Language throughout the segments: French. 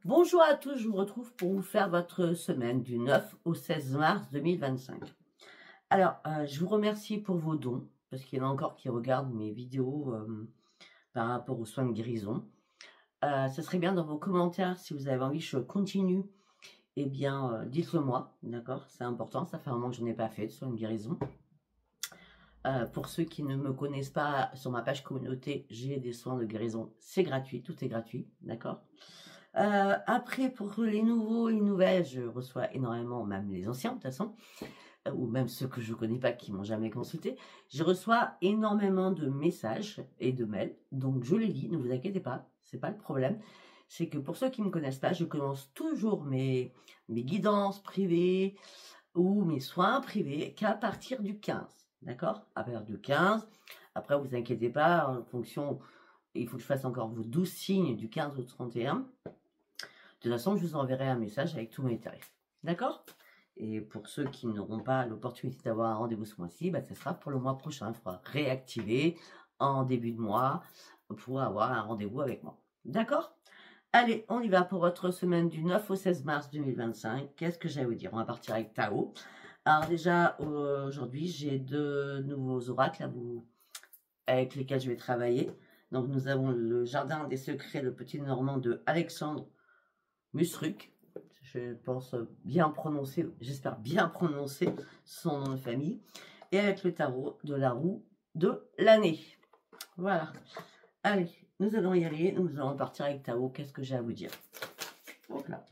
Bonjour à tous, je vous retrouve pour vous faire votre semaine du 9 au 16 mars 2025. Alors, je vous remercie pour vos dons, parce qu'il y en a encore qui regardent mes vidéos par rapport aux soins de guérison. Ça serait bien dans vos commentaires, si vous avez envie que je continue, eh bien, dites-le moi, d'accord? C'est important, ça fait un moment que je n'ai pas fait de soins de guérison. Pour ceux qui ne me connaissent pas, sur ma page communauté, j'ai des soins de guérison, c'est gratuit, tout est gratuit, d'accord? Après, pour les nouveaux et nouvelles, je reçois énormément, même les anciens de toute façon, ou même ceux que je ne connais pas qui m'ont jamais consulté, je reçois énormément de messages et de mails, donc je les lis, ne vous inquiétez pas, c'est pas le problème. C'est que pour ceux qui ne me connaissent pas, je commence toujours mes guidances privées ou mes soins privés qu'à partir du 15, d'accord? À partir du 15, après vous inquiétez pas, en fonction, il faut que je fasse encore vos 12 signes du 15 au 31. De toute façon, je vous enverrai un message avec tous mes tarifs. D'accord? Et pour ceux qui n'auront pas l'opportunité d'avoir un rendez-vous ce mois-ci, bah, ça sera pour le mois prochain. Il faudra réactiver en début de mois pour avoir un rendez-vous avec moi. D'accord? Allez, on y va pour votre semaine du 9 au 16 mars 2025. Qu'est-ce que j'ai à vous dire? On va partir avec Tao. Alors déjà, aujourd'hui, j'ai deux nouveaux oracles avec lesquels je vais travailler. Donc, nous avons le Jardin des Secrets, le Petit Normand de Alexandre Musruc, je pense bien prononcer, j'espère bien prononcer son nom de famille, et avec le tarot de la roue de l'année. Voilà. Allez, nous allons y aller, nous allons partir avec Tao. Qu'est-ce que j'ai à vous dire? Hop là.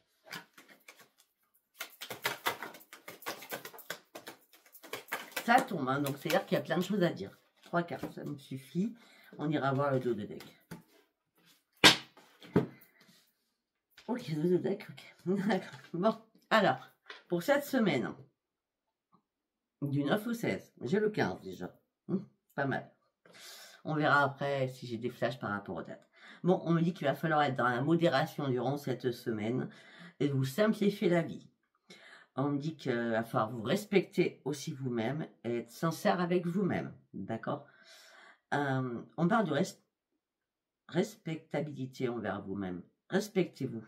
Ça tombe, hein, donc c'est-à-dire qu'il y a plein de choses à dire. 3 cartes, ça me suffit. On ira voir le dos de deck. Ok, le deck, ok. D'accord. Bon, alors, pour cette semaine, du 9 au 16, j'ai le 15 déjà. Pas mal. On verra après si j'ai des flashs par rapport aux dates. Bon, on me dit qu'il va falloir être dans la modération durant cette semaine et vous simplifier la vie. On me dit qu'il va falloir vous respecter aussi vous-même et être sincère avec vous-même. D'accord? On parle de respectabilité envers vous-même. Respectez-vous.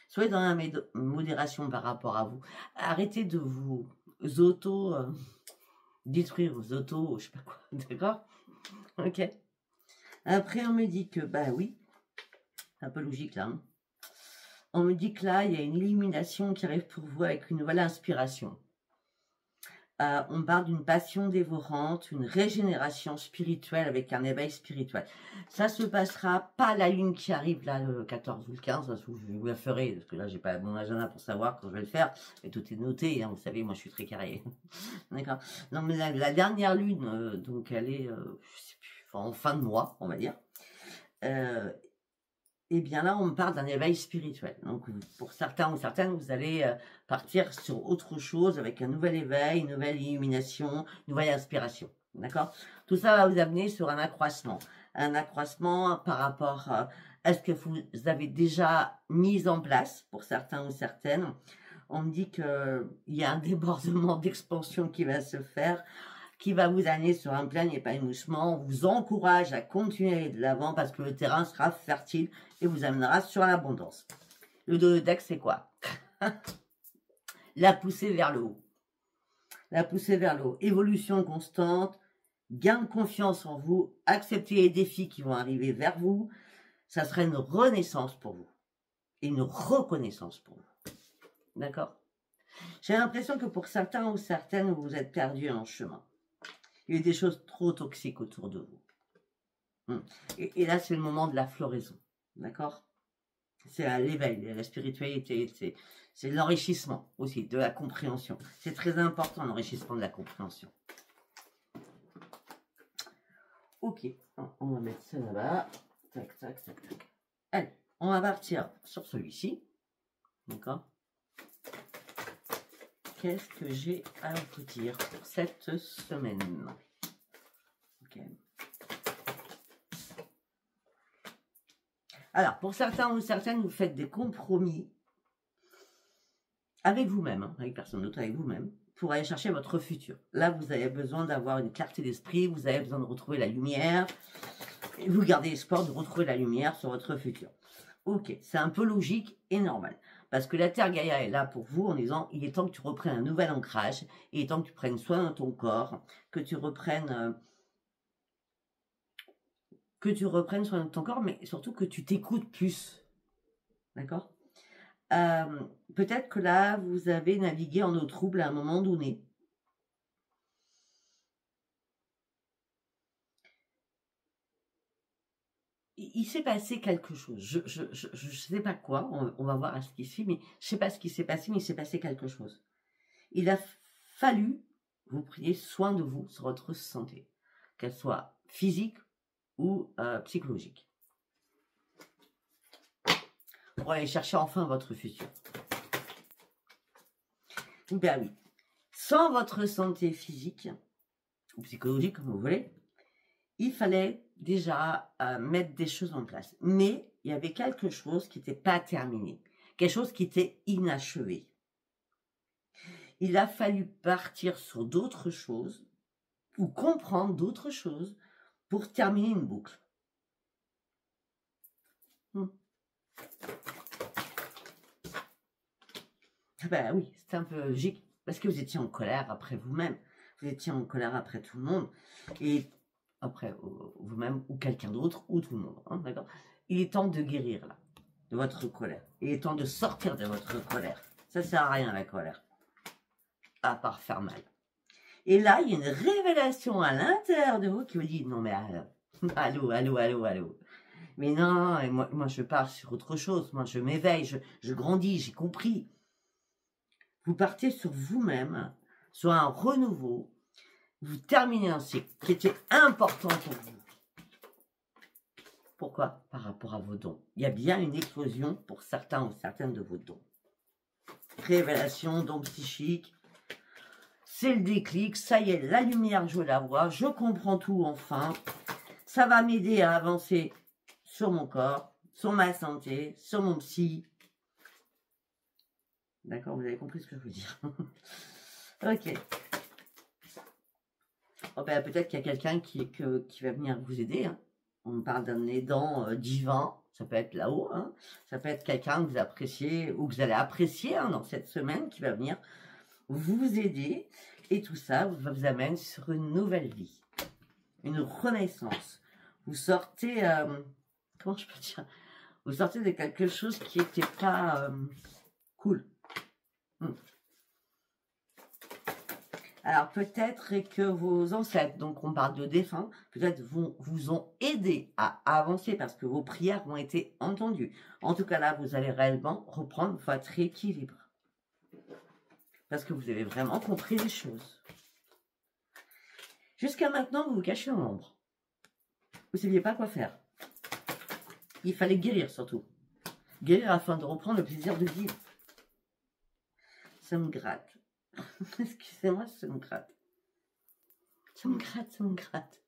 Soyez dans la modération par rapport à vous. Arrêtez de vous détruire, vous je sais pas quoi. D'accord? Ok. Après, on me dit que, bah oui, un peu logique là. Hein. On me dit que là, il y a une illumination qui arrive pour vous avec une nouvelle inspiration. On parle d'une passion dévorante, une régénération spirituelle avec un éveil spirituel. Ça se passera pas la lune qui arrive là le 14 ou le 15, parce que je vous la ferai, parce que là j'ai pas mon agenda pour savoir quand je vais le faire, et tout est noté, hein, vous savez, moi je suis très carré. D'accord. Non mais la dernière lune, donc elle est, je sais plus, en fin de mois, on va dire. Et bien là, on me parle d'un éveil spirituel. Donc, pour certains ou certaines, vous allez partir sur autre chose avec un nouvel éveil, une nouvelle illumination, une nouvelle inspiration. D'accord? Tout ça va vous amener sur un accroissement. Un accroissement par rapport à ce que vous avez déjà mis en place pour certains ou certaines. On me dit qu'il y a un débordement d'expansion qui va se faire, qui va vous amener sur un plein épanouissement. On vous encourage à continuer de l'avant parce que le terrain sera fertile et vous amènera sur l'abondance. Le dos de deck, c'est quoi? La poussée vers le haut. La poussée vers le haut. Évolution constante, gain de confiance en vous, accepter les défis qui vont arriver vers vous. Ça sera une renaissance pour vous. Et une reconnaissance pour vous. D'accord? J'ai l'impression que pour certains ou certaines, vous êtes perdus en chemin. Il y a des choses trop toxiques autour de vous. Et là, c'est le moment de la floraison. D'accord? C'est l'éveil, la spiritualité, c'est l'enrichissement aussi, de la compréhension. C'est très important, l'enrichissement de la compréhension. Ok, on va mettre ça là-bas. Tac, tac, tac, tac. Allez, on va partir sur celui-ci. D'accord? Qu'est-ce que j'ai à vous dire pour cette semaine? Ok. Alors, pour certains ou certaines, vous faites des compromis avec vous-même, hein, avec personne d'autre, avec vous-même, pour aller chercher votre futur. Là, vous avez besoin d'avoir une clarté d'esprit, vous avez besoin de retrouver la lumière, Et vous gardez espoir de retrouver la lumière sur votre futur. Ok, c'est un peu logique et normal. Parce que la Terre Gaïa est là pour vous en disant, il est temps que tu reprennes un nouvel ancrage, il est temps que tu prennes soin de ton corps, que tu reprennes soin de ton corps, mais surtout que tu t'écoutes plus. D'accord? Peut-être que là, vous avez navigué en eau trouble à un moment donné. Il s'est passé quelque chose. Je sais pas quoi, on va voir à ce qui suit, mais je sais pas ce qui s'est passé, mais il s'est passé quelque chose. Il a fallu vous preniez soin de vous sur votre santé, qu'elle soit physique ou psychologique. Pour aller chercher enfin votre futur. Ben oui. Sans votre santé physique ou psychologique, comme vous voulez, il fallait déjà mettre des choses en place. Mais il y avait quelque chose qui n'était pas terminé, quelque chose qui était inachevé. Il a fallu partir sur d'autres choses ou comprendre d'autres choses pour terminer une boucle. Ben oui, c'est un peu logique, parce que vous étiez en colère après vous-même, vous étiez en colère après tout le monde, et après vous-même, ou quelqu'un d'autre, ou tout le monde, hein, d'accord? Il est temps de guérir, là, de votre colère. Il est temps de sortir de votre colère. Ça sert à rien, la colère, à part faire mal. Et là, il y a une révélation à l'intérieur de vous qui vous dit, non mais allô, allô, allô, allô. Mais non, moi je pars sur autre chose, moi je m'éveille, je grandis, j'ai compris. Vous partez sur vous-même, sur un renouveau, vous terminez un cycle qui était important pour vous. Pourquoi? Par rapport à vos dons. Il y a bien une explosion pour certains ou certaines de vos dons. Révélation, don psychique, c'est le déclic, ça y est, la lumière, je la vois, je comprends tout enfin. Ça va m'aider à avancer sur mon corps, sur ma santé, sur mon psy. D'accord, vous avez compris ce que je veux dire. Ok. Oh ben, peut-être qu'il y a quelqu'un qui va venir vous aider. Hein. On parle d'un aidant divin. Ça peut être là-haut. Hein. Ça peut être quelqu'un que vous appréciez ou que vous allez apprécier hein, dans cette semaine qui va venir vous aider. Et tout ça vous amène sur une nouvelle vie. Une renaissance. Vous sortez... comment je peux dire? Vous sortez de quelque chose qui n'était pas cool. Alors peut-être que vos ancêtres, donc on parle de défunts, peut-être vous ont aidé à avancer parce que vos prières ont été entendues. En tout cas là, vous allez réellement reprendre votre équilibre. Parce que vous avez vraiment compris les choses. Jusqu'à maintenant, vous vous cachez dans l'ombre. Vous ne saviez pas quoi faire. Il fallait guérir surtout. Guérir afin de reprendre le plaisir de vivre. Ça me gratte. Excusez-moi, ça me gratte. Ça me gratte, ça me gratte.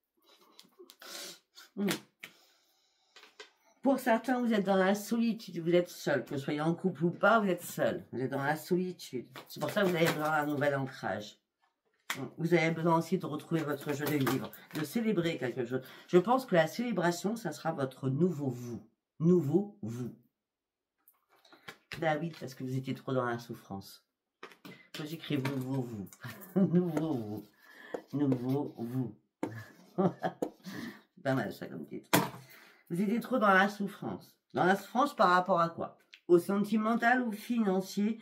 Pour certains, vous êtes dans la solitude, vous êtes seul. Que vous soyez en couple ou pas, vous êtes seul. Vous êtes dans la solitude. C'est pour ça que vous avez besoin d'un nouvel ancrage. Vous avez besoin aussi de retrouver votre jeu de vivre, de célébrer quelque chose. Je pense que la célébration, ça sera votre nouveau vous. Nouveau vous. Ben oui, parce que vous étiez trop dans la souffrance. Moi, j'écris nouveau vous. Nouveau vous. Nouveau vous. C'est pas mal ça comme titre. Vous étiez trop dans la souffrance. Dans la souffrance par rapport à quoi? Au sentimental ou financier?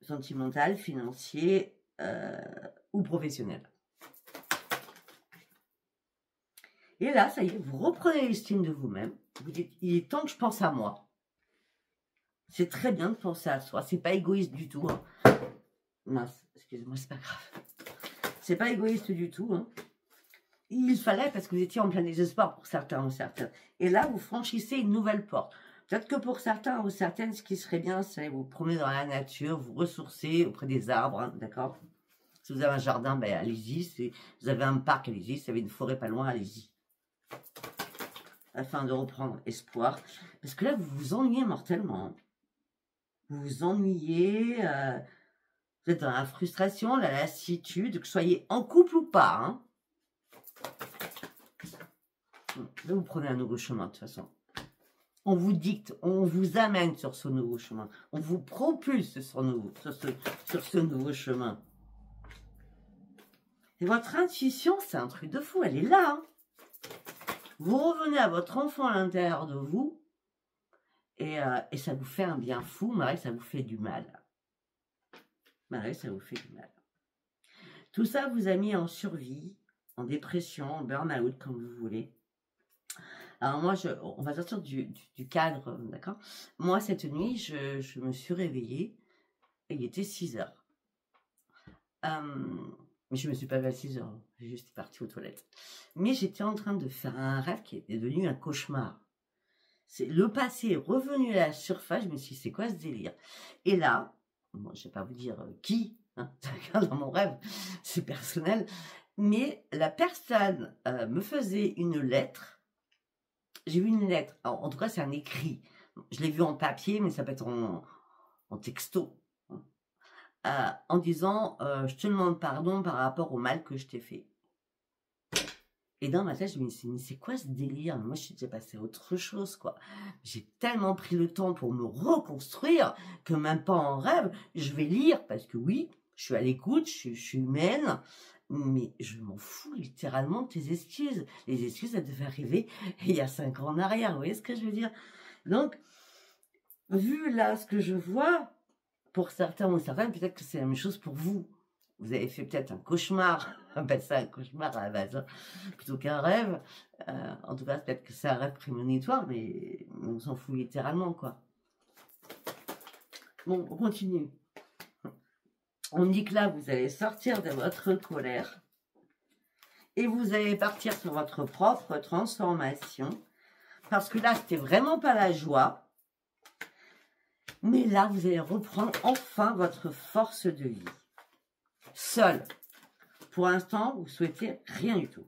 Sentimental, financier ou professionnel. Et là, ça y est, vous reprenez l'estime de vous-même. Vous dites, il est temps que je pense à moi. C'est très bien de penser à soi. C'est pas égoïste du tout. Hein. Mince, excusez-moi, c'est pas grave. C'est pas égoïste du tout. Hein. Il fallait parce que vous étiez en plein désespoir pour certains ou certaines. Et là, vous franchissez une nouvelle porte. Peut-être que pour certains ou certaines, ce qui serait bien, c'est vous promener dans la nature, vous ressourcer auprès des arbres, hein, d'accord? Si vous avez un jardin, ben allez-y. Si vous avez un parc, allez-y. Si vous avez une forêt pas loin, allez-y. Afin de reprendre espoir. Parce que là, vous vous ennuyez mortellement. Hein. Vous vous ennuyez, vous êtes dans la frustration, la lassitude, que vous soyez en couple ou pas. Hein. Là, vous prenez un nouveau chemin, de toute façon. On vous dicte, on vous amène sur ce nouveau chemin. On vous propulse sur ce nouveau chemin. Et votre intuition, c'est un truc de fou, elle est là. Hein. Vous revenez à votre enfant à l'intérieur de vous et ça vous fait un bien fou, mais ça vous fait du mal. Mais ça vous fait du mal. Tout ça vous a mis en survie, en dépression, en burn-out, comme vous voulez. Alors moi, on va sortir du cadre, d'accord? Moi, cette nuit, je me suis réveillée et il était 6 heures. Mais je ne me suis pas levée à 6 heures, j'ai juste partie aux toilettes. Mais j'étais en train de faire un rêve qui est devenu un cauchemar. Le passé est revenu à la surface, je me suis dit, c'est quoi ce délire? Et là, bon, je ne vais pas vous dire qui, hein, dans mon rêve, c'est personnel, mais la personne me faisait une lettre. J'ai vu une lettre, alors, en tout cas c'est un écrit, je l'ai vu en papier, mais ça peut être en texto, en disant je te demande pardon par rapport au mal que je t'ai fait. Et dans ma tête, je me suis dit, mais c'est quoi ce délire? Moi, je suis déjà passée à autre chose, quoi. J'ai tellement pris le temps pour me reconstruire que même pas en rêve, je vais lire, parce que oui, je suis à l'écoute, je suis humaine, mais je m'en fous littéralement de tes excuses. Les excuses, elles devaient arriver il y a 5 ans en arrière, vous voyez ce que je veux dire? Donc, vu là ce que je vois, pour certains ou certaines, peut-être que c'est la même chose pour vous. Vous avez fait peut-être un cauchemar, on appelle ça un cauchemar à la base, hein, plutôt qu'un rêve. En tout cas, peut-être que c'est un rêve prémonitoire, mais on s'en fout littéralement, quoi. Bon, on continue. On dit que là, vous allez sortir de votre colère et vous allez partir sur votre propre transformation. Parce que là, c'était vraiment pas la joie. Mais là, vous allez reprendre enfin votre force de vie. Seul. Pour l'instant, vous souhaitez rien du tout.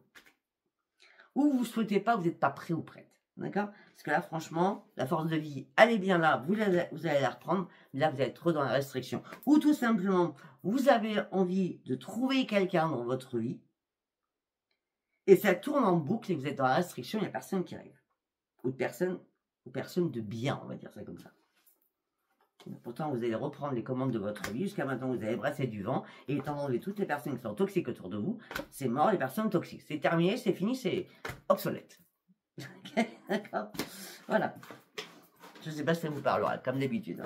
Ou vous ne souhaitez pas, vous n'êtes pas prêt ou prête. D'accord? Parce que là, franchement, la force de vie, elle est bien là, vous allez la reprendre. Mais là, vous êtes trop dans la restriction. Ou tout simplement, vous avez envie de trouver quelqu'un dans votre vie. Et ça tourne en boucle et vous êtes dans la restriction, il n'y a personne qui arrive. Ou personne de bien, on va dire ça comme ça. Pourtant, vous allez reprendre les commandes de votre vie. Jusqu'à maintenant, vous avez brassé du vent. Et étant donné toutes les personnes qui sont toxiques autour de vous, c'est mort, les personnes toxiques. C'est terminé, c'est fini, c'est obsolète. Ok, d'accord? Voilà. Je ne sais pas si ça vous parlera, comme d'habitude.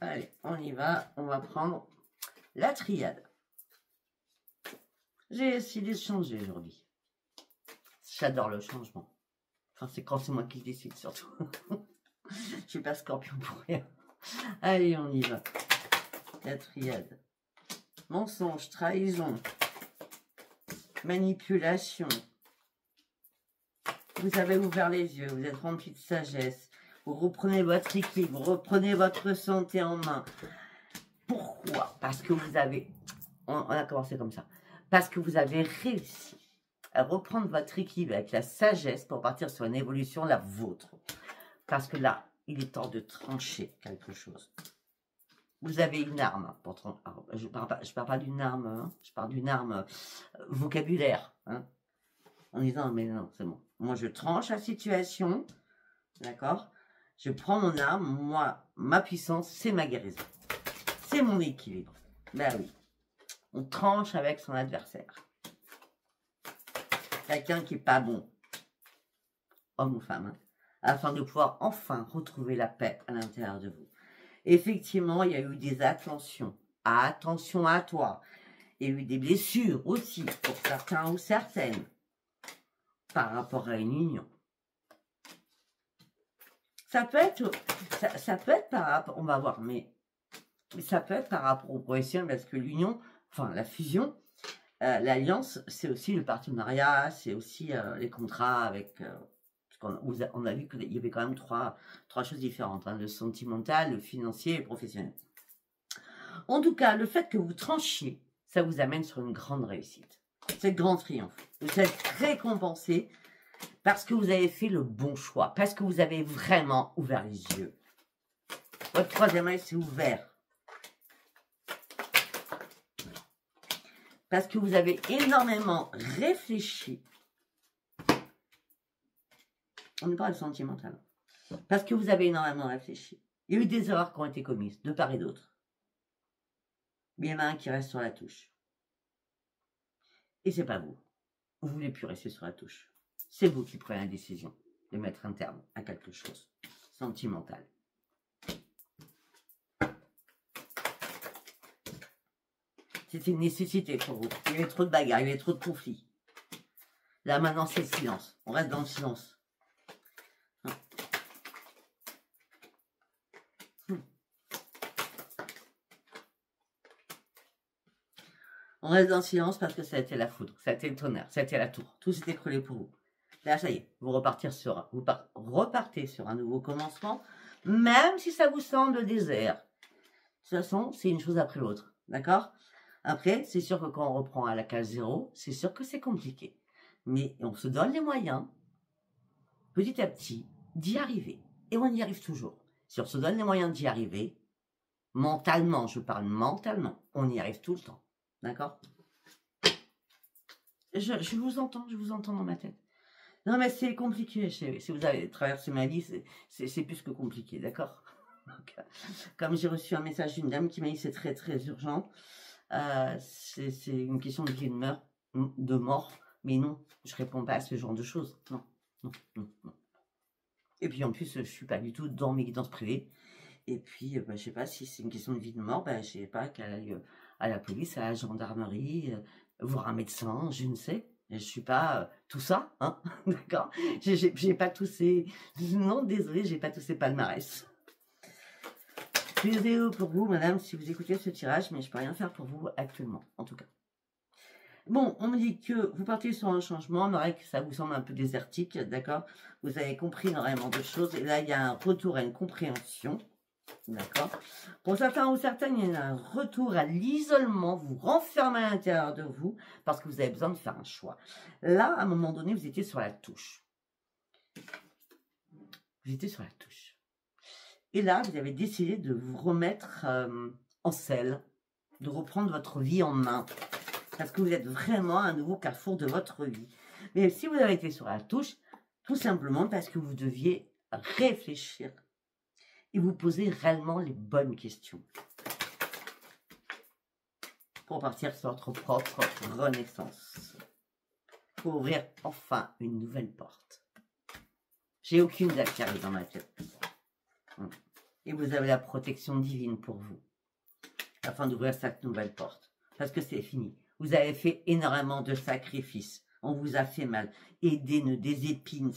Allez, on y va. On va prendre la triade. J'ai décidé de changer aujourd'hui. J'adore le changement. Enfin, c'est quand c'est moi qui le décide, surtout. Je suis pas scorpion pour rien. Allez, on y va. La triade. Mensonge, trahison, manipulation. Vous savez ouvrir les yeux, vous êtes rempli de sagesse. Vous reprenez votre équilibre, vous reprenez votre santé en main. Pourquoi? Parce que vous avez... On a commencé comme ça. Parce que vous avez réussi à reprendre votre équilibre avec la sagesse pour partir sur une évolution la vôtre. Parce que là, il est temps de trancher quelque chose. Vous avez une arme. Alors, je parle pas d'une arme, hein, je parle d'une arme vocabulaire. Hein, en disant, mais non, c'est bon. Moi, je tranche la situation. D'accord? Je prends mon arme. Moi, ma puissance, c'est ma guérison. C'est mon équilibre. Ben oui. On tranche avec son adversaire. Quelqu'un qui n'est pas bon, homme ou femme, hein, afin de pouvoir enfin retrouver la paix à l'intérieur de vous. Effectivement, il y a eu des attentions. Attention à toi. Il y a eu des blessures aussi, pour certains ou certaines, par rapport à une union. Ça peut être par rapport, on va voir, mais ça peut être par rapport au professionnel, parce que l'union, enfin la fusion, l'alliance, c'est aussi le partenariat, c'est aussi les contrats avec... on a vu qu'il y avait quand même trois choses différentes, hein, le sentimental, le financier et le professionnel. En tout cas, le fait que vous tranchiez, ça vous amène sur une grande réussite. C'est le grand triomphe. Vous êtes récompensé parce que vous avez fait le bon choix, parce que vous avez vraiment ouvert les yeux. Votre troisième œil s'est ouvert. parce que vous avez énormément réfléchi. On n'est pas le sentimental. Parce que vous avez énormément réfléchi. Il y a eu des erreurs qui ont été commises, de part et d'autre. Mais il y en a un qui reste sur la touche. Et c'est pas vous. Vous voulez plus rester sur la touche. C'est vous qui prenez la décision de mettre un terme à quelque chose sentimental. C'était une nécessité pour vous. Il y avait trop de bagarres, il y avait trop de conflits. Là, maintenant, c'est le silence. On reste dans le silence. On reste dans le silence parce que ça a été la foudre, ça a été le tonnerre, ça a été la tour. Tout s'est écroulé pour vous. Là, ça y est, vous repartez sur un nouveau commencement, même si ça vous semble désert. De toute façon, c'est une chose après l'autre. D'accord? Après, c'est sûr que quand on reprend à la case 0, c'est sûr que c'est compliqué. Mais on se donne les moyens, petit à petit, d'y arriver. Et on y arrive toujours. Si on se donne les moyens d'y arriver, mentalement, je parle mentalement, on y arrive tout le temps. D'accord? Je vous entends dans ma tête. Non, mais c'est compliqué. Si vous avez traversé ma vie, c'est plus que compliqué, d'accord? Comme j'ai reçu un message d'une dame qui m'a dit c'est très très urgent, c'est une question de vie et de mort, mais non, je réponds pas à ce genre de choses. Non, non, non, non. Et puis en plus, je suis pas du tout dans mes guidances privées. Et puis, je sais pas si c'est une question de vie et de mort, je sais pas qu'elle aille à la police, à la gendarmerie, voir un médecin, je ne sais. Je suis pas tout ça, hein, d'accord? J'ai pas tous ces... Non, désolé, j'ai pas tous ces palmarès. Je suis désolée pour vous, madame, si vous écoutez ce tirage, mais je peux rien faire pour vous actuellement, en tout cas. Bon, on me dit que vous partez sur un changement, mais que ça vous semble un peu désertique, d'accord? Vous avez compris énormément de choses, et là, il y a un retour à une compréhension. D'accord. Pour certains ou certaines, il y a un retour à l'isolement, vous renfermez à l'intérieur de vous parce que vous avez besoin de faire un choix. Là, à un moment donné, vous étiez sur la touche. Vous étiez sur la touche. Et là, vous avez décidé de vous remettre en selle, de reprendre votre vie en main. Parce que vous êtes vraiment à un nouveau carrefour de votre vie. Mais si vous avez été sur la touche, tout simplement parce que vous deviez réfléchir et vous poser réellement les bonnes questions pour partir sur votre propre renaissance, pour ouvrir enfin une nouvelle porte. J'ai aucune date qui arrive dans ma tête. Et vous avez la protection divine pour vous, afin d'ouvrir cette nouvelle porte. Parce que c'est fini. Vous avez fait énormément de sacrifices. On vous a fait mal. Et des épines.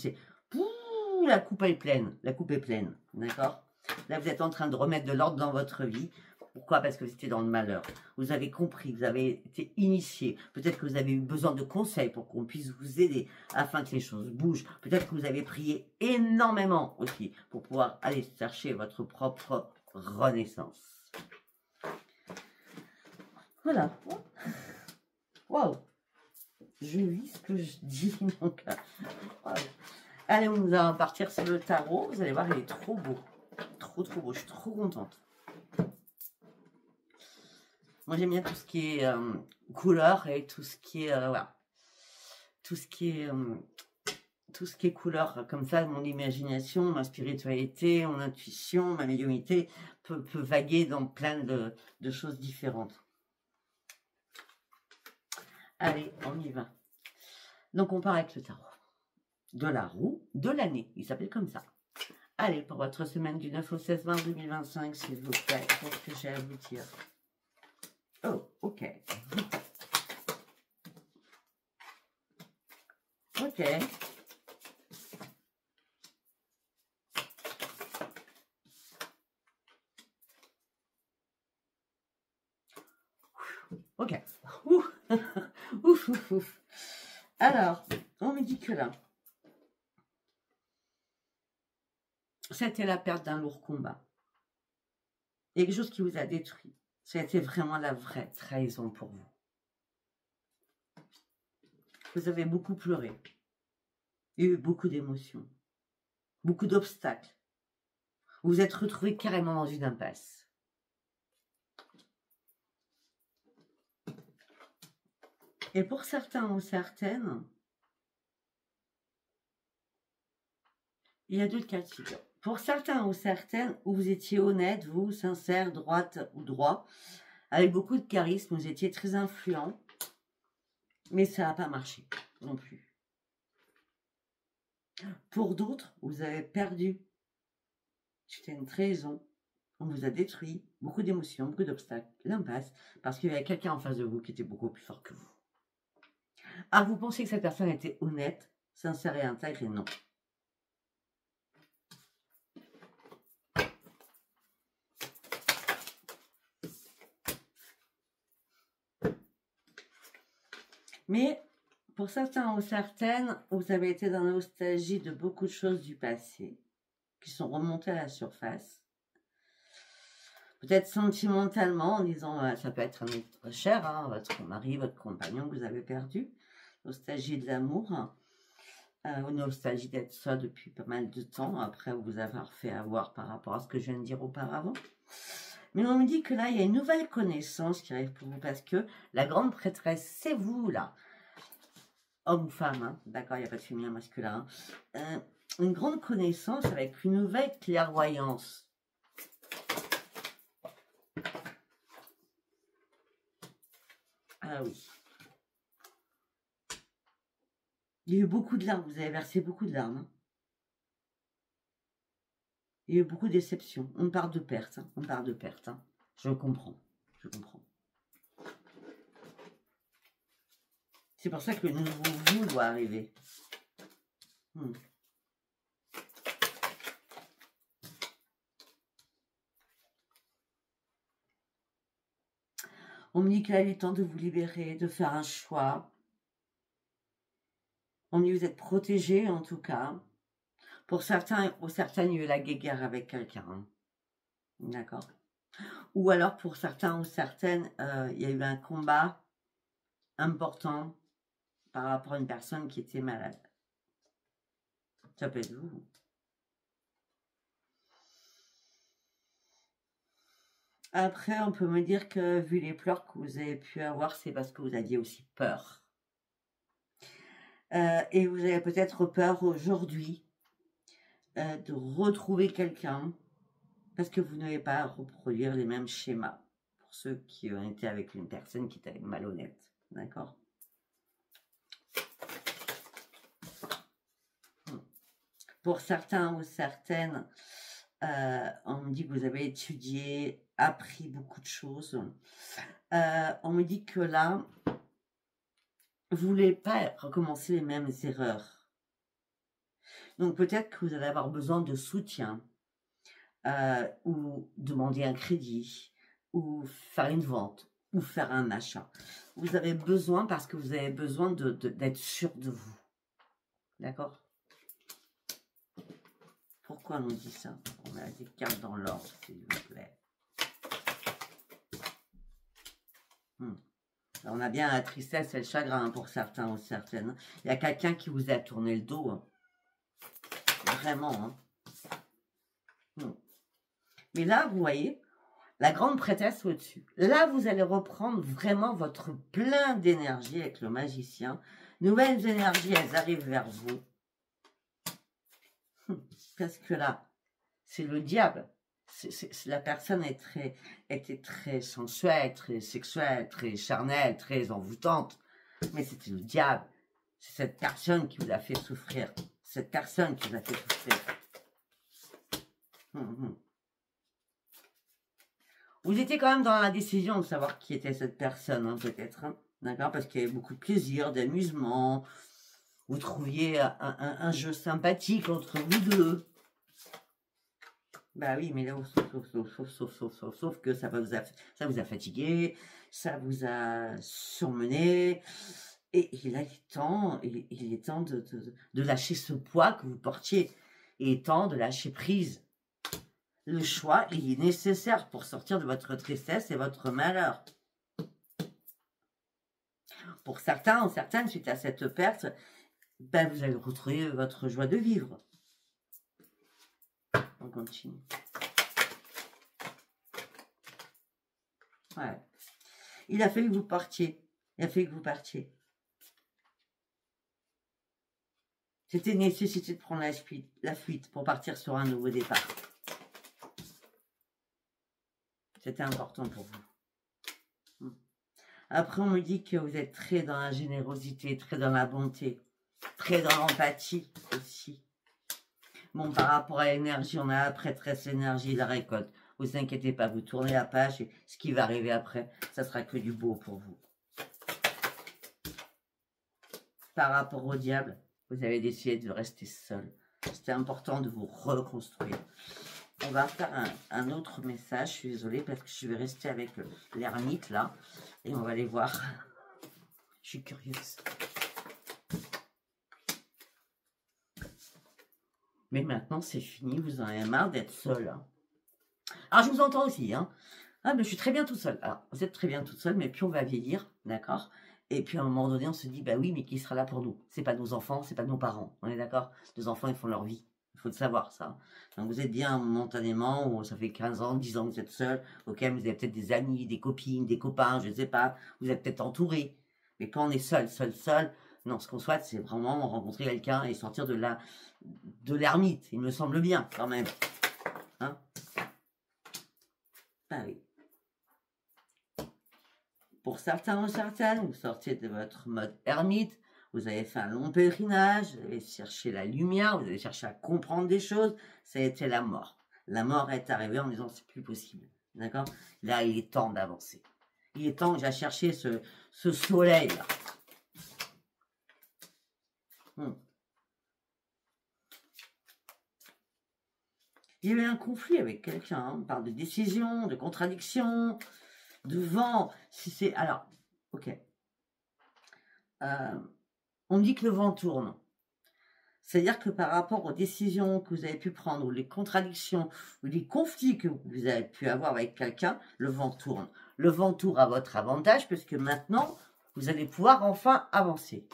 La coupe est pleine. La coupe est pleine. D'accord? Là, vous êtes en train de remettre de l'ordre dans votre vie. Pourquoi? Parce que vous étiez dans le malheur. Vous avez compris, vous avez été initié. Peut-être que vous avez eu besoin de conseils pour qu'on puisse vous aider afin que les choses bougent. Peut-être que vous avez prié énormément aussi pour pouvoir aller chercher votre propre renaissance. Voilà. Waouh! Je vis ce que je dis, donc. Wow. Allez, nous allons partir sur le tarot. Vous allez voir, il est trop beau. Trop beau. Je suis trop contente. Moi, j'aime bien tout ce qui est couleur et tout ce qui est... voilà. Tout ce qui est couleur, comme ça, mon imagination, ma spiritualité, mon intuition, ma médiumnité peut vaguer dans plein de choses différentes. Allez, on y va. Donc, on part avec le tarot. De la roue de l'année. Il s'appelle comme ça. Allez, pour votre semaine du 9 au 16 mars 2025, s'il vous plaît, qu'est-ce que j'ai à vous dire? Oh, ok. Ok. Ok. Ouf. Alors, on me dit que là, c'était la perte d'un lourd combat. Il y a quelque chose qui vous a détruit. C'était vraiment la vraie trahison pour vous. Vous avez beaucoup pleuré. Il y a eu beaucoup d'émotions. Beaucoup d'obstacles. Vous vous êtes retrouvé carrément dans une impasse. Et pour certains ou certaines, il y a deux cas de figure. Pour certains ou certaines, où vous étiez honnête, vous, sincère, droite ou droit, avec beaucoup de charisme, vous étiez très influent, mais ça n'a pas marché non plus. Pour d'autres, vous avez perdu. C'était une trahison. On vous a détruit. Beaucoup d'émotions, beaucoup d'obstacles, l'impasse, parce qu'il y avait quelqu'un en face de vous qui était beaucoup plus fort que vous. Ah, vous pensez que cette personne était honnête, sincère et intègre, et non. Mais pour certains ou certaines, vous avez été dans la nostalgie de beaucoup de choses du passé qui sont remontées à la surface. Peut-être sentimentalement, en disant, ça peut être un être cher, hein, votre mari, votre compagnon que vous avez perdu. Nostalgie de l'amour, ou nostalgie d'être seul depuis pas mal de temps, après vous avoir fait avoir par rapport à ce que je viens de dire auparavant. Mais on me dit que là, il y a une nouvelle connaissance qui arrive pour vous, parce que la grande prêtresse, c'est vous, là. Homme ou femme, hein, d'accord, il n'y a pas de féminin masculin. Une grande connaissance avec une nouvelle clairvoyance. Ah oui. Il y a eu beaucoup de larmes, vous avez versé beaucoup de larmes. Hein. Il y a eu beaucoup de déceptions. On parle de perte, hein, on parle de perte. Hein. Je comprends, je comprends. C'est pour ça que le nouveau vous doit arriver. On me dit qu'il est temps de vous libérer, de faire un choix. On me dit que vous êtes protégé en tout cas. Pour certains ou certaines, il y a eu la guéguerre avec quelqu'un. Hein. D'accord. Ou alors pour certains ou certaines, il y a eu un combat important par rapport à une personne qui était malade. Ça peut être vous. Après, on peut me dire que vu les pleurs que vous avez pu avoir, c'est parce que vous aviez aussi peur. Et vous avez peut-être peur aujourd'hui de retrouver quelqu'un parce que vous n'avez pas à reproduire les mêmes schémas pour ceux qui ont été avec une personne qui était malhonnête. D'accord ? Pour certains ou certaines, on me dit que vous avez étudié, appris beaucoup de choses. On me dit que là, vous ne voulez pas recommencer les mêmes erreurs. Donc peut-être que vous allez avoir besoin de soutien, ou demander un crédit, ou faire une vente, ou faire un achat. Vous avez besoin, parce que vous avez besoin d'être sûr de vous. D'accord ? Pourquoi on nous dit ça? On met des cartes dans l'ordre, s'il vous plaît. On a bien la tristesse et le chagrin pour certains ou certaines. Il y a quelqu'un qui vous a tourné le dos. Hein. Vraiment. Hein. Mais là, vous voyez, la grande prêtresse au-dessus. Là, vous allez reprendre vraiment votre plein d'énergie avec le magicien. Nouvelles énergies, elles arrivent vers vous. Parce que là, c'est le diable. La personne était très sensuelle, très sexuelle, très charnelle, très envoûtante. Mais c'était le diable. C'est cette personne qui vous a fait souffrir. Cette personne qui vous a fait souffrir. Vous étiez quand même dans la décision de savoir qui était cette personne, hein, peut-être. Hein, d'accord? Parce qu'il y avait beaucoup de plaisir, d'amusement. Vous trouviez un jeu sympathique entre vous deux. Bah oui, mais là, sauf que ça vous a fatigué, ça vous a surmené. Et là, il est temps de lâcher ce poids que vous portiez. Il est temps de lâcher prise. Le choix, il est nécessaire pour sortir de votre tristesse et votre malheur. Pour certains ou certaines, suite à cette perte, ben, vous allez retrouver votre joie de vivre. On continue. Ouais. Il a fallu que vous partiez. Il a fallu que vous partiez. C'était nécessité de prendre la fuite pour partir sur un nouveau départ. C'était important pour vous. Après, on me dit que vous êtes très dans la générosité, très dans la bonté, très dans l'empathie aussi. Bon, par rapport à l'énergie, on a la prêtresse, l'énergie, la récolte. Vous inquiétez pas, vous tournez la page et ce qui va arriver après, ça sera que du beau pour vous. Par rapport au diable, vous avez décidé de rester seul. C'était important de vous reconstruire. On va faire un autre message. Je suis désolée parce que je vais rester avec l'ermite là. Et on va aller voir. Je suis curieuse. Mais maintenant, c'est fini. Vous en avez marre d'être seul. Hein. Alors, je vous entends aussi. Hein. Ah, mais je suis très bien toute seule. Alors, vous êtes très bien toute seule, mais puis on va vieillir. D'accord? Et puis à un moment donné, on se dit, bah oui, mais qui sera là pour nous? C'est pas nos enfants, c'est pas nos parents. On est d'accord? Nos enfants, ils font leur vie. Il faut le savoir, ça. Donc vous êtes bien momentanément, ou ça fait 15 ans, 10 ans que vous êtes seul. Ok, vous avez peut-être des amis, des copines, des copains, je ne sais pas. Vous êtes peut-être entouré. Mais quand on est seul, non, ce qu'on souhaite, c'est vraiment rencontrer quelqu'un et sortir de l'ermite. Il me semble bien, quand même. Hein? Ah oui. Pour certains ou certaines, vous sortez de votre mode ermite, vous avez fait un long pèlerinage, vous avez cherché la lumière, vous avez cherché à comprendre des choses, ça a été la mort. La mort est arrivée en disant c'est plus possible. D'accord? Là, il est temps d'avancer. Il est temps que j'ai cherché ce soleil-là. Il y a eu un conflit avec quelqu'un, hein. On parle de décision, de contradiction, de vent. Si c'est alors, ok. On dit que le vent tourne. C'est-à-dire que par rapport aux décisions que vous avez pu prendre, ou les contradictions, ou les conflits que vous avez pu avoir avec quelqu'un, le vent tourne. Le vent tourne à votre avantage, puisque maintenant, vous allez pouvoir enfin avancer.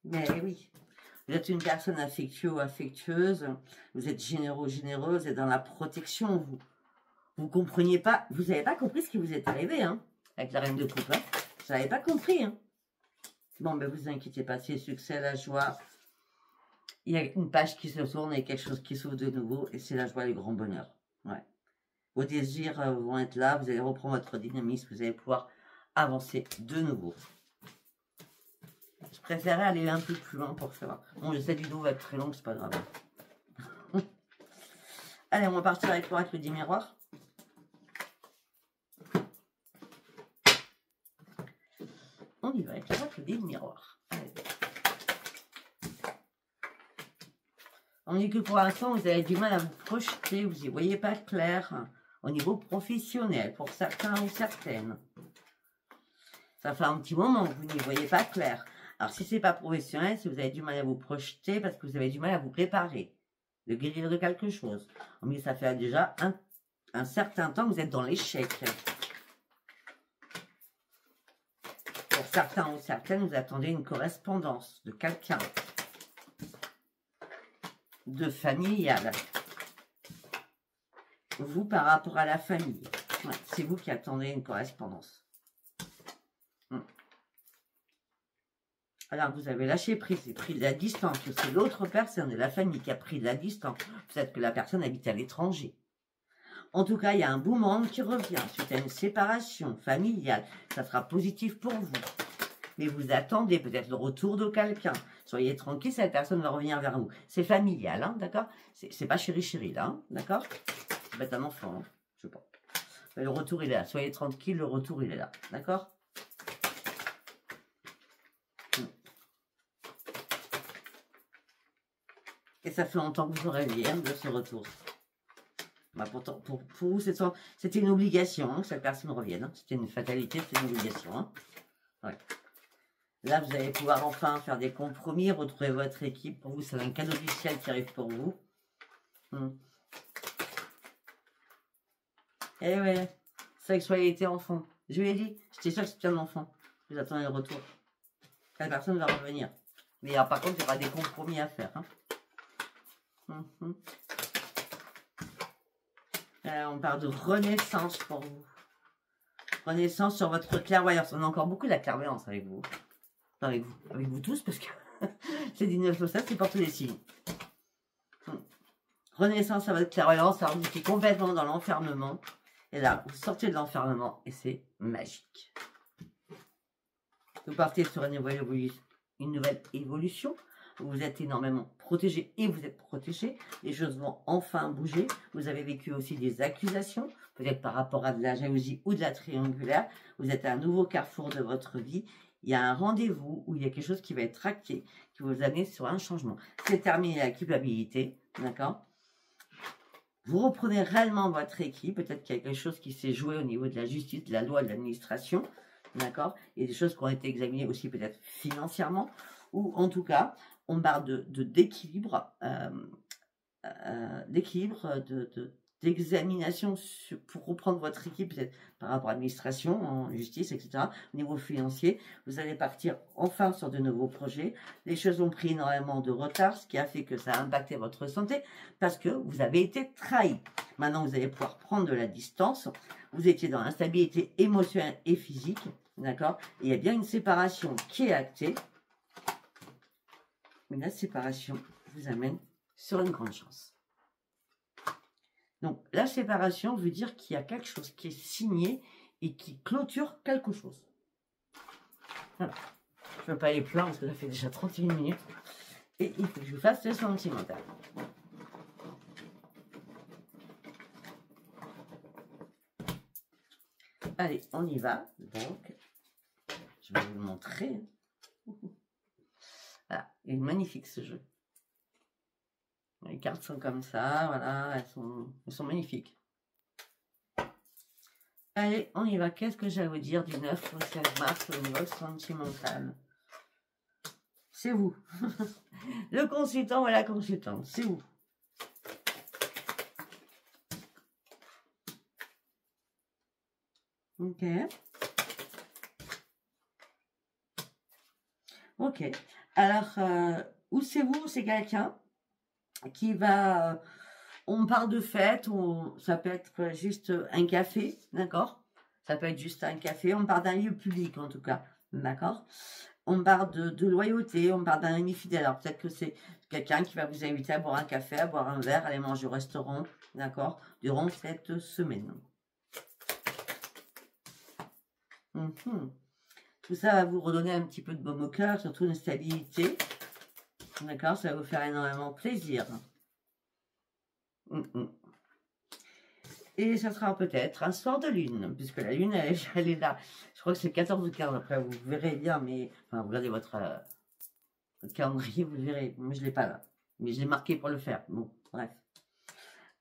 Mais oui, vous êtes une personne affectueuse ou affectueuse, vous êtes généreux, généreuse, vous êtes dans la protection, vous. Vous compreniez pas, vous n'avez pas compris ce qui vous est arrivé, hein, avec la reine de coupe, hein. Vous n'avez pas compris, hein. Bon, ben vous inquiétez pas, c'est le succès, la joie. Il y a une page qui se tourne et quelque chose qui s'ouvre de nouveau, et c'est la joie et le grand bonheur. Ouais. Vos désirs vont être là, vous allez reprendre votre dynamisme, vous allez pouvoir avancer de nouveau. Je préférais aller un peu plus loin pour faire. Bon, cette vidéo va être très longue, c'est pas grave. Allez, on va partir avec l'oracle des miroirs. On y va avec l'oracle des miroirs. Allez. On dit que pour l'instant, vous avez du mal à vous projeter, vous n'y voyez pas clair au niveau professionnel, pour certains ou certaines. Ça fait un petit moment que vous n'y voyez pas clair. Alors, si ce n'est pas professionnel, si vous avez du mal à vous projeter, parce que vous avez du mal à vous préparer, de guérir de quelque chose. Mais ça fait déjà un certain temps que vous êtes dans l'échec. Pour certains ou certaines, vous attendez une correspondance de quelqu'un. De familial. Vous, par rapport à la famille. Ouais, c'est vous qui attendez une correspondance. Alors, vous avez lâché prise et pris de la distance. C'est l'autre personne de la famille qui a pris de la distance. Peut-être que la personne habite à l'étranger. En tout cas, il y a un boomerang qui revient suite à une séparation familiale. Ça sera positif pour vous. Mais vous attendez peut-être le retour de quelqu'un. Soyez tranquille, cette personne va revenir vers vous. C'est familial, hein, d'accord? C'est pas chéri, là, hein, d'accord? C'est peut-être un enfant, hein, je sais pas. Mais le retour, il est là. Soyez tranquille, le retour, il est là, d'accord? Et ça fait longtemps que vous rêviez de ce retour. Bah pourtant, pour vous, c'était une obligation hein, que cette personne revienne. Hein. C'était une fatalité, c'était une obligation. Hein. Ouais. Là, vous allez pouvoir enfin faire des compromis, retrouver votre équipe. Pour vous, c'est un cadeau du ciel qui arrive pour vous. Eh ouais, sexualité enfant. Je lui ai dit, j'étais sûre que c'était un enfant. Vous attendez le retour. La personne va revenir. Mais par contre, il y aura des compromis à faire. Hein. On parle de renaissance pour vous. Renaissance sur votre clairvoyance. On a encore beaucoup de la clairvoyance avec vous. Enfin, avec vous tous, parce que c'est 19 au 7, c'est pour tous les signes. Renaissance à votre clairvoyance, alors vous étiez complètement dans l'enfermement. Et là, vous sortez de l'enfermement et c'est magique. Vous partez sur une nouvelle évolution. Vous êtes énormément protégé et vous êtes protégé. Les choses vont enfin bouger. Vous avez vécu aussi des accusations, peut-être par rapport à de la jalousie ou de la triangulaire. Vous êtes à un nouveau carrefour de votre vie. Il y a un rendez-vous où il y a quelque chose qui va être acté, qui va vous amener sur un changement. C'est terminé la culpabilité, d'accord? Vous reprenez réellement votre équipe. Peut-être qu'il y a quelque chose qui s'est joué au niveau de la justice, de la loi, de l'administration, d'accord? Il y a des choses qui ont été examinées aussi peut-être financièrement, ou en tout cas, on parle d'équilibre, d'examination pour reprendre votre équipe, peut-être par rapport à l'administration, en justice, etc. Au niveau financier, vous allez partir enfin sur de nouveaux projets. Les choses ont pris énormément de retard, ce qui a fait que ça a impacté votre santé, parce que vous avez été trahi. Maintenant, vous allez pouvoir prendre de la distance. Vous étiez dans l'instabilité émotionnelle et physique, d'accord? Il y a bien une séparation qui est actée. Mais la séparation vous amène sur une grande chance. Donc, la séparation veut dire qu'il y a quelque chose qui est signé et qui clôture quelque chose. Voilà. Je ne peux pas aller plus loin parce que ça fait déjà 31 minutes. Et il faut que je fasse le sentimental. Allez, on y va. Donc, je vais vous le montrer. Voilà, il est magnifique ce jeu. Les cartes sont comme ça, voilà, elles sont magnifiques. Allez, on y va. Qu'est-ce que j'ai à vous dire du 9 au 16 mars au niveau sentimental? C'est vous. Le consultant ou la consultante, c'est vous. Ok. Ok. Alors, où c'est vous? C'est quelqu'un qui va... on parle de fête, ça peut être juste un café, d'accord? Ça peut être juste un café, on parle d'un lieu public en tout cas, d'accord? On parle de loyauté, on parle d'un ami fidèle. Alors peut-être que c'est quelqu'un qui va vous inviter à boire un café, à boire un verre, à aller manger au restaurant, d'accord? Durant cette semaine. Tout ça va vous redonner un petit peu de baume au cœur, surtout une stabilité. D'accord? Ça va vous faire énormément plaisir. Et ça sera peut-être un soir de lune, puisque la lune, elle est là. Je crois que c'est 14 ou 15. Après, vous verrez bien, mais... Enfin, vous regardez votre calendrier, vous le verrez. Mais je ne l'ai pas là. Mais je l'ai marqué pour le faire. Bon, bref.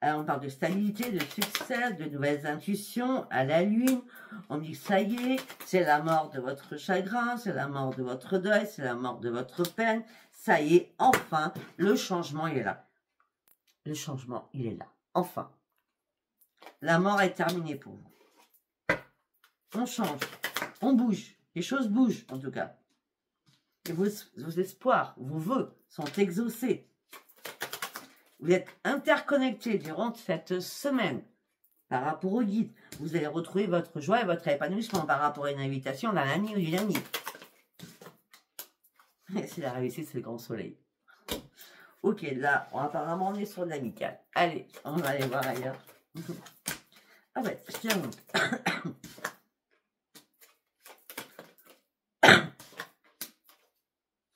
Alors, on parle de stabilité, de succès, de nouvelles intuitions à la lune. On dit, ça y est, c'est la mort de votre chagrin, c'est la mort de votre deuil, c'est la mort de votre peine. Ça y est, enfin, le changement, il est là. Le changement, il est là. Enfin. La mort est terminée pour vous. On change, on bouge. Les choses bougent, en tout cas. Et vos espoirs, vos vœux sont exaucés. Vous êtes interconnectés durant cette semaine par rapport au guide. Vous allez retrouver votre joie et votre épanouissement par rapport à une invitation d'un ami ou d'une amie. C'est la réussite, c'est le grand soleil. Ok, là, apparemment, on est sur de l'amical. Allez, on va aller voir ailleurs. Ah ouais, tiens.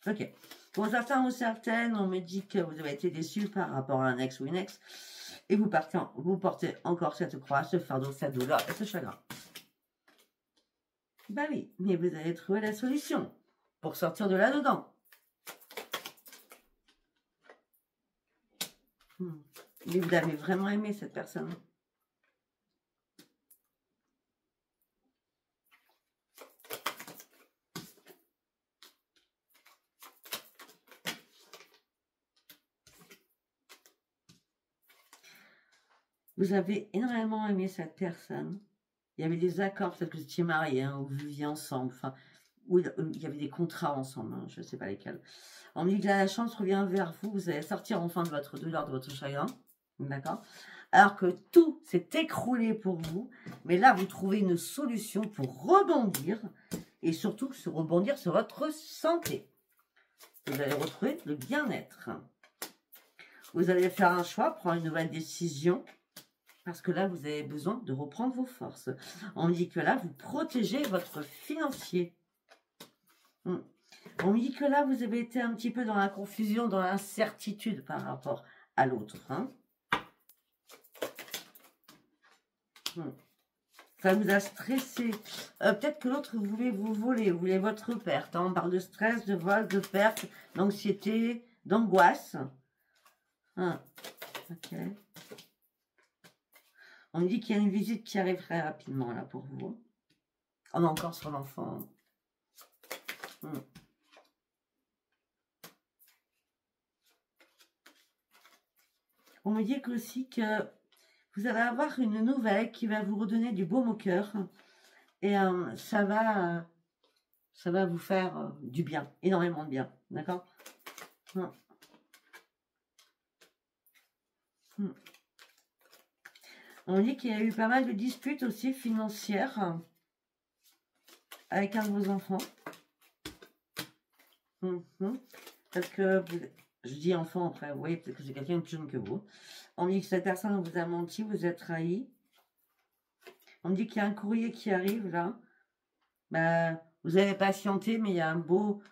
Ok. Pour certains ou certaines, on me dit que vous avez été déçus par rapport à un ex ou une ex. Et vous portez encore cette croix, ce fardeau, cette douleur et ce chagrin. Bah oui, mais vous allez trouver la solution pour sortir de là-dedans. Mais vous avez vraiment aimé cette personne. Vous avez énormément aimé cette personne. Il y avait des accords, peut-être que vous étiez mariés, hein, ou vous viviez ensemble, enfin, ou il y avait des contrats ensemble, hein, je ne sais pas lesquels. On me dit que la chance revient vers vous, vous allez sortir enfin de votre douleur, de votre chagrin, d'accord? alors que tout s'est écroulé pour vous. Mais là, vous trouvez une solution pour rebondir et surtout se rebondir sur votre santé. Vous allez retrouver le bien-être. Vous allez faire un choix, prendre une nouvelle décision. Parce que là, vous avez besoin de reprendre vos forces. On me dit que là, vous protégez votre financier. On me dit que là, vous avez été un petit peu dans la confusion, dans l'incertitude par rapport à l'autre. Hein. Ça vous a stressé. Peut-être que l'autre voulait vous voler, voulait votre perte. Hein. On parle de stress, de vol, de perte, d'anxiété, d'angoisse. Hein. Ok. On me dit qu'il y a une visite qui arrive très rapidement là pour vous. On est encore sur l'enfant. On me dit aussi que vous allez avoir une nouvelle qui va vous redonner du baume au cœur. Et ça va vous faire du bien, énormément de bien. D'accord? On dit qu'il y a eu pas mal de disputes aussi financières avec un de vos enfants. Parce que, je dis enfant après, vous voyez, peut-être que c'est quelqu'un de plus jeune que vous. On me dit que cette personne vous a menti, vous a trahi. On me dit qu'il y a un courrier qui arrive là. Ben, vous avez patienté, mais il y a un beau...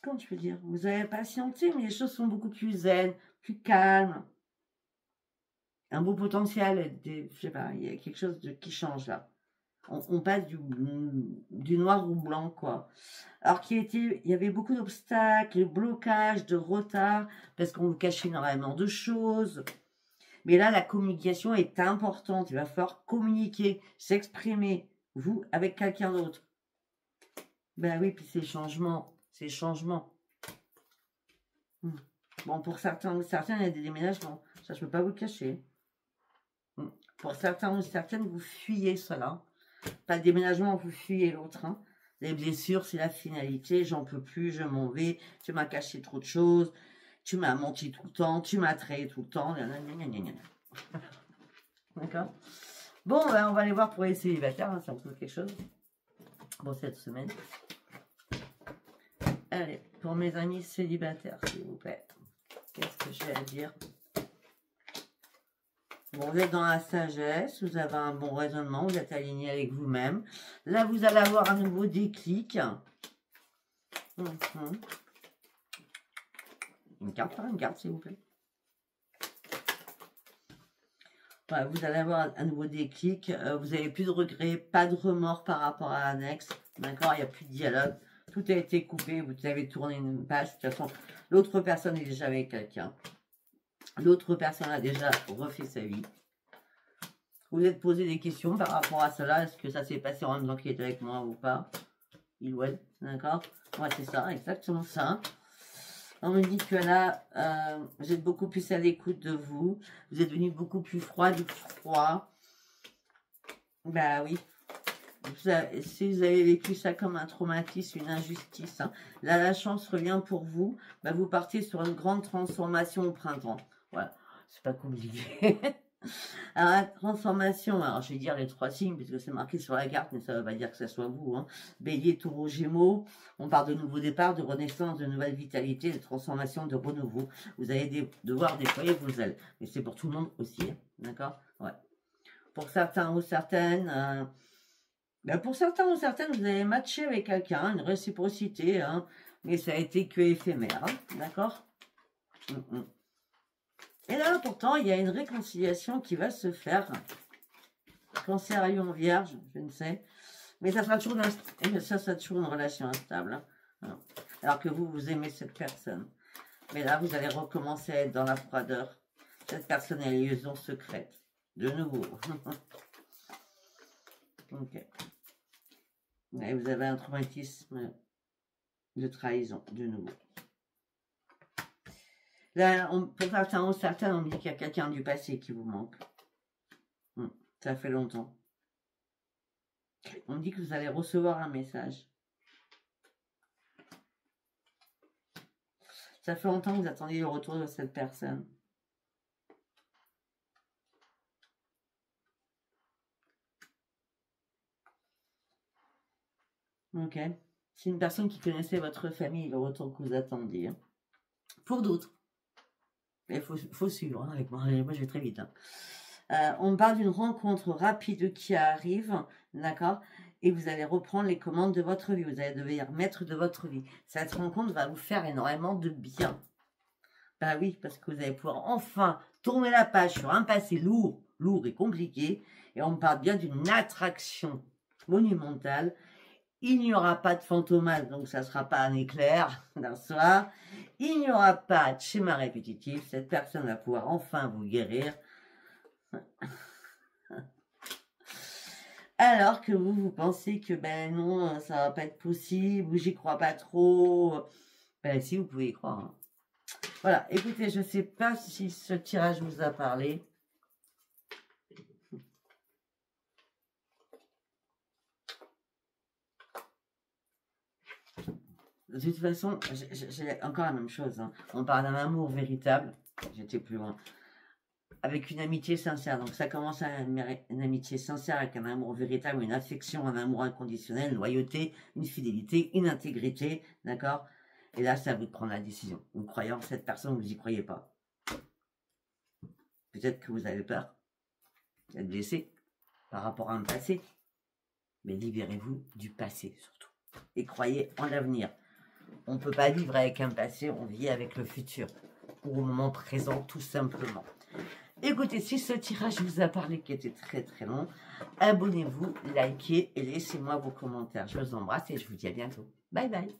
Comment je peux dire? Vous avez patienté, mais les choses sont beaucoup plus zen, plus calmes. Un beau potentiel, je sais pas, il y a quelque chose qui change là. On passe du noir au blanc, quoi. Alors il y avait beaucoup d'obstacles, de blocages, de retard, parce qu'on vous cachait énormément de choses. Mais là, la communication est importante. Il va falloir communiquer, s'exprimer, vous, avec quelqu'un d'autre. Ben oui, puis c'est changement. C'est changement. Bon, pour certains ou certaines, il y a des déménagements. Ça, je ne peux pas vous le cacher. Pour certains ou certaines, vous fuyez cela. Pas de déménagement, vous fuyez l'autre. Hein. Les blessures, c'est la finalité. J'en peux plus, je m'en vais. Tu m'as caché trop de choses. Tu m'as menti tout le temps. Tu m'as trahi tout le temps. D'accord. Bon, ben, on va aller voir pour les célibataires. Hein, ça me trouve quelque chose. Bon, cette semaine. Allez, pour mes amis célibataires, s'il vous plaît. Qu'est-ce que j'ai à dire? Bon, vous êtes dans la sagesse, vous avez un bon raisonnement, vous êtes aligné avec vous-même. Là, vous allez avoir un nouveau déclic. Une carte, s'il vous plaît. Voilà, vous allez avoir un nouveau déclic. Vous n'avez plus de regrets, pas de remords par rapport à l'annexe. D'accord? Il n'y a plus de dialogue. Tout a été coupé, vous avez tourné une page. De toute façon, l'autre personne est déjà avec quelqu'un. L'autre personne a déjà refait sa vie. Vous vous êtes posé des questions par rapport à cela. Est-ce que ça s'est passé en même temps qu'il était avec moi ou pas? Il ou elle, d'accord? Ouais, c'est ça, exactement ça. On me dit que là, vous êtes beaucoup plus à l'écoute de vous. Vous êtes devenu beaucoup plus froid. Bah oui. Si vous avez vécu ça comme un traumatisme, une injustice, hein, là, la chance revient pour vous. Bah, vous partez sur une grande transformation au printemps. Voilà, c'est pas compliqué. Alors, la transformation, alors je vais dire les 3 signes, puisque c'est marqué sur la carte, mais ça ne veut pas dire que ce soit vous. Hein. Bélier, Taureau, Gémeaux, on parle de nouveau départ, de renaissance, de nouvelle vitalité, de transformation, de renouveau. Vous allez devoir déployer vos ailes. Mais c'est pour tout le monde aussi, hein, d'accord? Ouais. Pour certains ou certaines... pour certains ou certaines, vous avez matché avec quelqu'un, une réciprocité, hein, mais ça a été que éphémère, hein, d'accord? Et là, pourtant, il y a une réconciliation qui va se faire. Cancer à Lion Vierge, je ne sais. Mais ça sera toujours, toujours une relation instable. Hein. Alors que vous aimez cette personne. Mais là, vous allez recommencer à être dans la froideur. Cette personne est une liaison secrète. De nouveau. Ok. Et vous avez un traumatisme de trahison, de nouveau. Là, pour certains ou certaines, on me dit qu'il y a quelqu'un du passé qui vous manque. Ça fait longtemps. On me dit que vous allez recevoir un message. Ça fait longtemps que vous attendiez le retour de cette personne. Ok. C'est une personne qui connaissait votre famille, le retour que vous attendiez. Hein. Pour d'autres. Il faut suivre, hein, avec moi je vais très vite. Hein. On parle d'une rencontre rapide qui arrive, d'accord? Et vous allez reprendre les commandes de votre vie. Vous allez devenir maître de votre vie. Cette rencontre va vous faire énormément de bien. Bah oui, parce que vous allez pouvoir enfin tourner la page sur un passé lourd et compliqué. Et on parle bien d'une attraction monumentale. Il n'y aura pas de fantomas, donc ça ne sera pas un éclair d'un soir. Il n'y aura pas de schéma répétitif. Cette personne va pouvoir enfin vous guérir. Alors que vous pensez que ben non, ça va pas être possible, ou j'y crois pas trop. Ben si, vous pouvez y croire. Hein. Voilà, écoutez, je ne sais pas si ce tirage vous a parlé. De toute façon, j'ai encore la même chose. Hein. On parle d'un amour véritable. J'étais plus loin. Avec une amitié sincère. Donc ça commence à une amitié sincère avec un amour véritable, une affection, un amour inconditionnel, une loyauté, une fidélité, une intégrité. D'accord? Et là, c'est à vous de prendre la décision. Vous croyez en cette personne, vous n'y croyez pas. Peut-être que vous avez peur d'être blessé par rapport à un passé. Mais libérez-vous du passé surtout. Et croyez en l'avenir. On ne peut pas vivre avec un passé, on vit avec le futur. Ou au moment présent, tout simplement. Écoutez, si ce tirage vous a parlé, qui était très très long, abonnez-vous, likez et laissez-moi vos commentaires. Je vous embrasse et je vous dis à bientôt. Bye bye.